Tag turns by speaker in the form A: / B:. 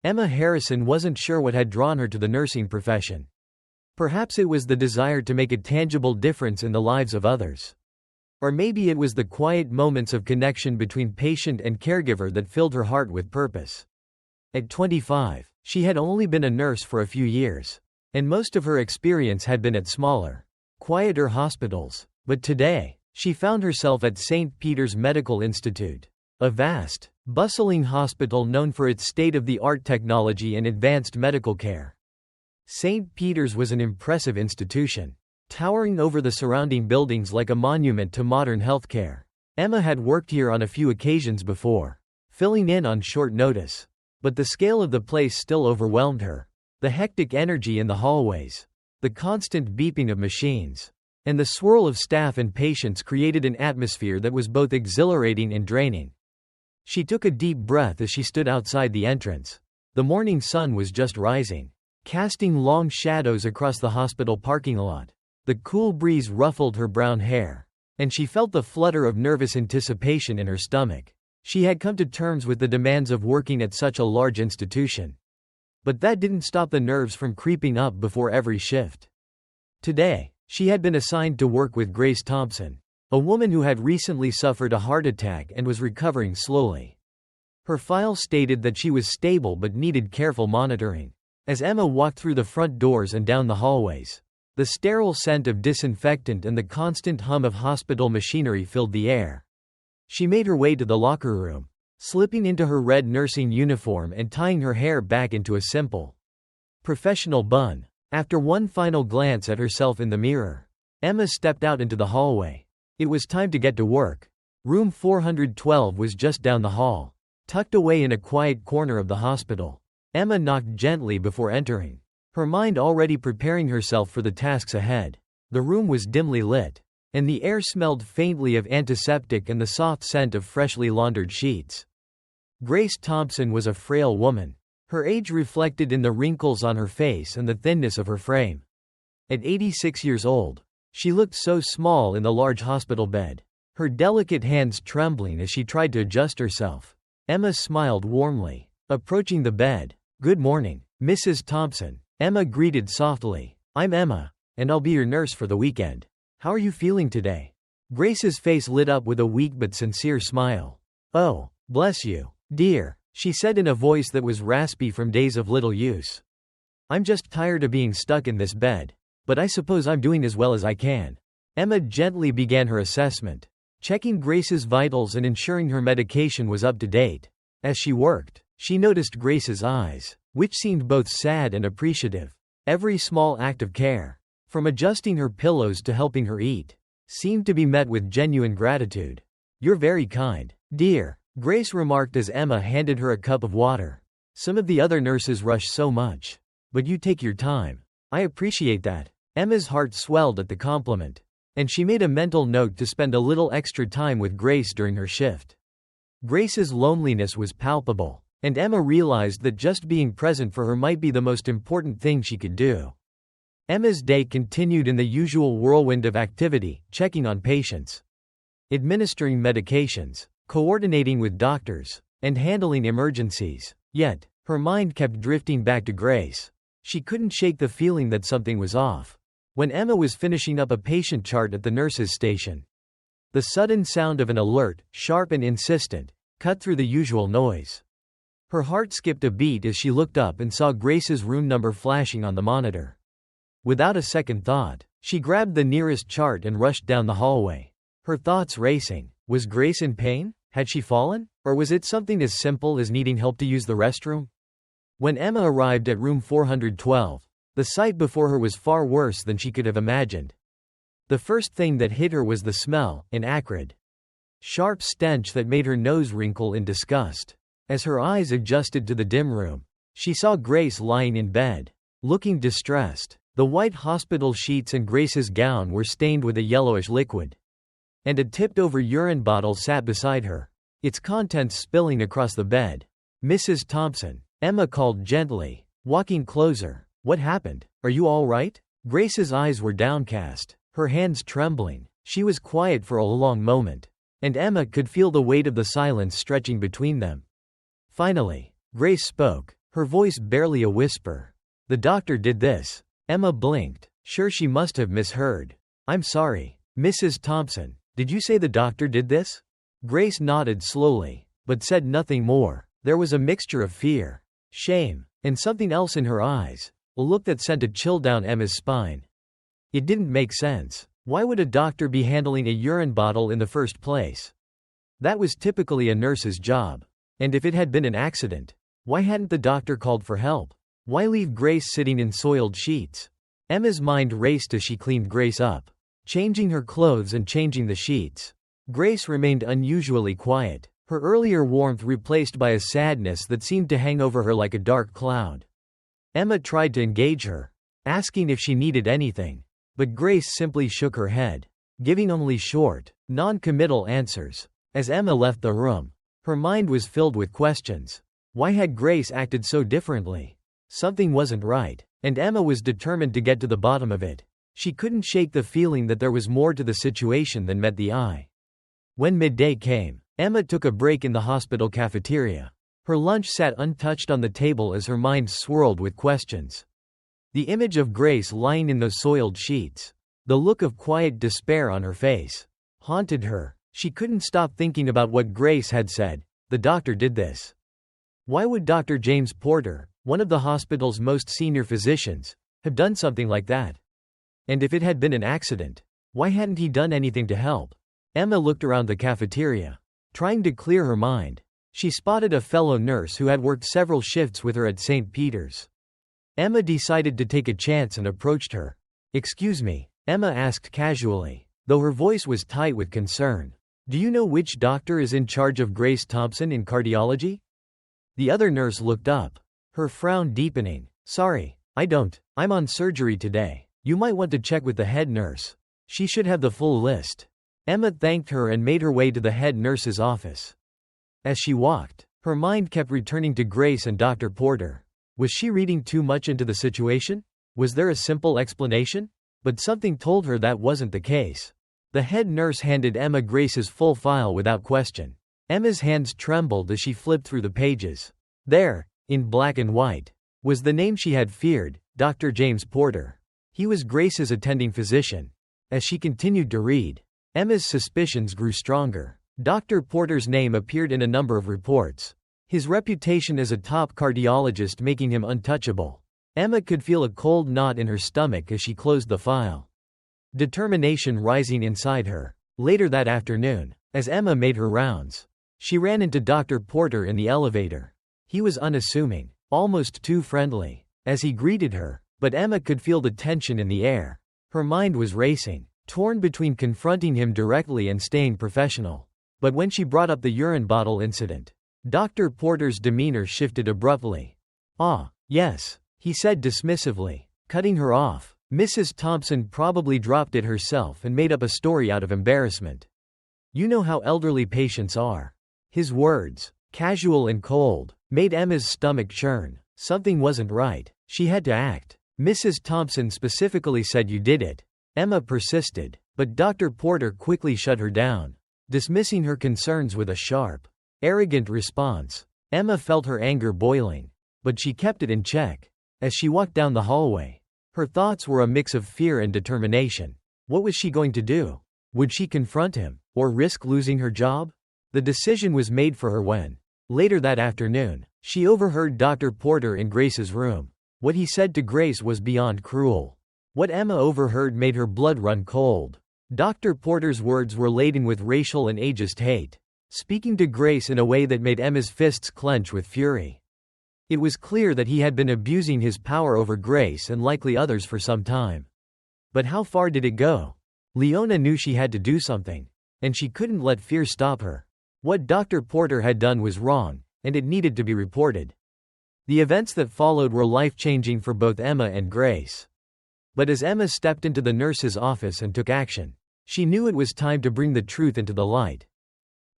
A: Emma Harrison wasn't sure what had drawn her to the nursing profession. Perhaps it was the desire to make a tangible difference in the lives of others. Or maybe it was the quiet moments of connection between patient and caregiver that filled her heart with purpose. At 25, she had only been a nurse for a few years, and most of her experience had been at smaller, quieter hospitals. But today, she found herself at St. Peter's Medical Institute, a vast, bustling hospital known for its state-of-the-art technology and advanced medical care. St. Peter's was an impressive institution, towering over the surrounding buildings like a monument to modern healthcare. Emma had worked here on a few occasions before, filling in on short notice. But the scale of the place still overwhelmed her. The hectic energy in the hallways, the constant beeping of machines, and the swirl of staff and patients created an atmosphere that was both exhilarating and draining. She took a deep breath as she stood outside the entrance. The morning sun was just rising, casting long shadows across the hospital parking lot. The cool breeze ruffled her brown hair, and she felt the flutter of nervous anticipation in her stomach. She had come to terms with the demands of working at such a large institution. But that didn't stop the nerves from creeping up before every shift. Today, she had been assigned to work with Grace Thompson, a woman who had recently suffered a heart attack and was recovering slowly. Her file stated that she was stable but needed careful monitoring. As Emma walked through the front doors and down the hallways, the sterile scent of disinfectant and the constant hum of hospital machinery filled the air. She made her way to the locker room, slipping into her red nursing uniform and tying her hair back into a simple, professional bun. After one final glance at herself in the mirror, Emma stepped out into the hallway. It was time to get to work. Room 412 was just down the hall, tucked away in a quiet corner of the hospital. Emma knocked gently before entering, her mind already preparing herself for the tasks ahead. The room was dimly lit, and the air smelled faintly of antiseptic and the soft scent of freshly laundered sheets. Grace Thompson was a frail woman, her age reflected in the wrinkles on her face and the thinness of her frame. At 86 years old, she looked so small in the large hospital bed, her delicate hands trembling as she tried to adjust herself. Emma smiled warmly, approaching the bed. "Good morning, Mrs. Thompson," Emma greeted softly. "I'm Emma, and I'll be your nurse for the weekend. How are you feeling today?" Grace's face lit up with a weak but sincere smile. "Oh, bless you, dear," she said in a voice that was raspy from days of little use. "I'm just tired of being stuck in this bed, but I suppose I'm doing as well as I can." Emma gently began her assessment, checking Grace's vitals and ensuring her medication was up to date. As she worked, she noticed Grace's eyes, which seemed both sad and appreciative. Every small act of care, from adjusting her pillows to helping her eat, seemed to be met with genuine gratitude. "You're very kind, dear," Grace remarked as Emma handed her a cup of water. "Some of the other nurses rush so much, but you take your time. I appreciate that." Emma's heart swelled at the compliment, and she made a mental note to spend a little extra time with Grace during her shift. Grace's loneliness was palpable, and Emma realized that just being present for her might be the most important thing she could do. Emma's day continued in the usual whirlwind of activity, checking on patients, administering medications, coordinating with doctors, and handling emergencies. Yet, her mind kept drifting back to Grace. She couldn't shake the feeling that something was off. When Emma was finishing up a patient chart at the nurse's station, the sudden sound of an alert, sharp and insistent, cut through the usual noise. Her heart skipped a beat as she looked up and saw Grace's room number flashing on the monitor. Without a second thought, she grabbed the nearest chart and rushed down the hallway, her thoughts racing. Was Grace in pain? Had she fallen? Or was it something as simple as needing help to use the restroom? When Emma arrived at room 412, the sight before her was far worse than she could have imagined. The first thing that hit her was the smell, an acrid, sharp stench that made her nose wrinkle in disgust. As her eyes adjusted to the dim room, she saw Grace lying in bed, looking distressed. The white hospital sheets and Grace's gown were stained with a yellowish liquid, and a tipped-over urine bottle sat beside her, its contents spilling across the bed. "Mrs. Thompson," Emma called gently, walking closer. "What happened? Are you all right?" Grace's eyes were downcast, her hands trembling. She was quiet for a long moment, and Emma could feel the weight of the silence stretching between them. Finally, Grace spoke. her voice barely a whisper. "The doctor did this." Emma blinked. Sure, she must have misheard. "I'm sorry. Mrs. Thompson, did you say the doctor did this?" Grace nodded slowly, but said nothing more. There was a mixture of fear, shame, and something else in her eyes, a look that sent a chill down Emma's spine. It didn't make sense. Why would a doctor be handling a urine bottle in the first place? That was typically a nurse's job. And if it had been an accident, why hadn't the doctor called for help? Why leave Grace sitting in soiled sheets? Emma's mind raced as she cleaned Grace up, changing her clothes and changing the sheets. Grace remained unusually quiet, her earlier warmth replaced by a sadness that seemed to hang over her like a dark cloud. Emma tried to engage her, asking if she needed anything, but Grace simply shook her head, giving only short, non-committal answers. As Emma left the room, her mind was filled with questions. Why had Grace acted so differently? Something wasn't right, and Emma was determined to get to the bottom of it. She couldn't shake the feeling that there was more to the situation than met the eye. When midday came, Emma took a break in the hospital cafeteria. Her lunch sat untouched on the table as her mind swirled with questions. The image of Grace lying in those soiled sheets, the look of quiet despair on her face, haunted her. She couldn't stop thinking about what Grace had said. The doctor did this. Why would Dr. James Porter, one of the hospital's most senior physicians, have done something like that? And if it had been an accident, why hadn't he done anything to help? Emma looked around the cafeteria, trying to clear her mind. She spotted a fellow nurse who had worked several shifts with her at St. Peter's. Emma decided to take a chance and approached her. "Excuse me," Emma asked casually, though her voice was tight with concern. "Do you know which doctor is in charge of Grace Thompson in cardiology?" The other nurse looked up, her frown deepening. "Sorry, I don't. I'm on surgery today. You might want to check with the head nurse. She should have the full list." Emma thanked her and made her way to the head nurse's office. As she walked, her mind kept returning to Grace and Dr. Porter. Was she reading too much into the situation? Was there a simple explanation? But something told her that wasn't the case. The head nurse handed Emma Grace's full file without question. Emma's hands trembled as she flipped through the pages. There, in black and white, was the name she had feared, Dr. James Porter. He was Grace's attending physician. As she continued to read, Emma's suspicions grew stronger. Dr. Porter's name appeared in a number of reports, his reputation as a top cardiologist making him untouchable. Emma could feel a cold knot in her stomach as she closed the file, determination rising inside her. Later that afternoon, as Emma made her rounds, she ran into Dr. Porter in the elevator. He was unassuming, almost too friendly, as he greeted her, but Emma could feel the tension in the air. Her mind was racing, torn between confronting him directly and staying professional. But when she brought up the urine bottle incident, Dr. Porter's demeanor shifted abruptly. "Ah, yes," he said dismissively, cutting her off. "Mrs. Thompson probably dropped it herself and made up a story out of embarrassment. You know how elderly patients are." His words, casual and cold, made Emma's stomach churn. Something wasn't right. She had to act. "Mrs. Thompson specifically said you did it." Emma persisted, but Dr. Porter quickly shut her down, dismissing her concerns with a sharp, arrogant response. Emma felt her anger boiling, but she kept it in check. As she walked down the hallway, her thoughts were a mix of fear and determination. What was she going to do? Would she confront him, or risk losing her job? The decision was made for her when, later that afternoon, she overheard Dr. Porter in Grace's room. What he said to Grace was beyond cruel. What Emma overheard made her blood run cold. Dr. Porter's words were laden with racial and ageist hate, speaking to Grace in a way that made Emma's fists clench with fury. It was clear that he had been abusing his power over Grace and likely others for some time. But how far did it go? Leona knew she had to do something, and she couldn't let fear stop her. What Dr. Porter had done was wrong, and it needed to be reported. The events that followed were life-changing for both Emma and Grace. But as Emma stepped into the nurse's office and took action, she knew it was time to bring the truth into the light.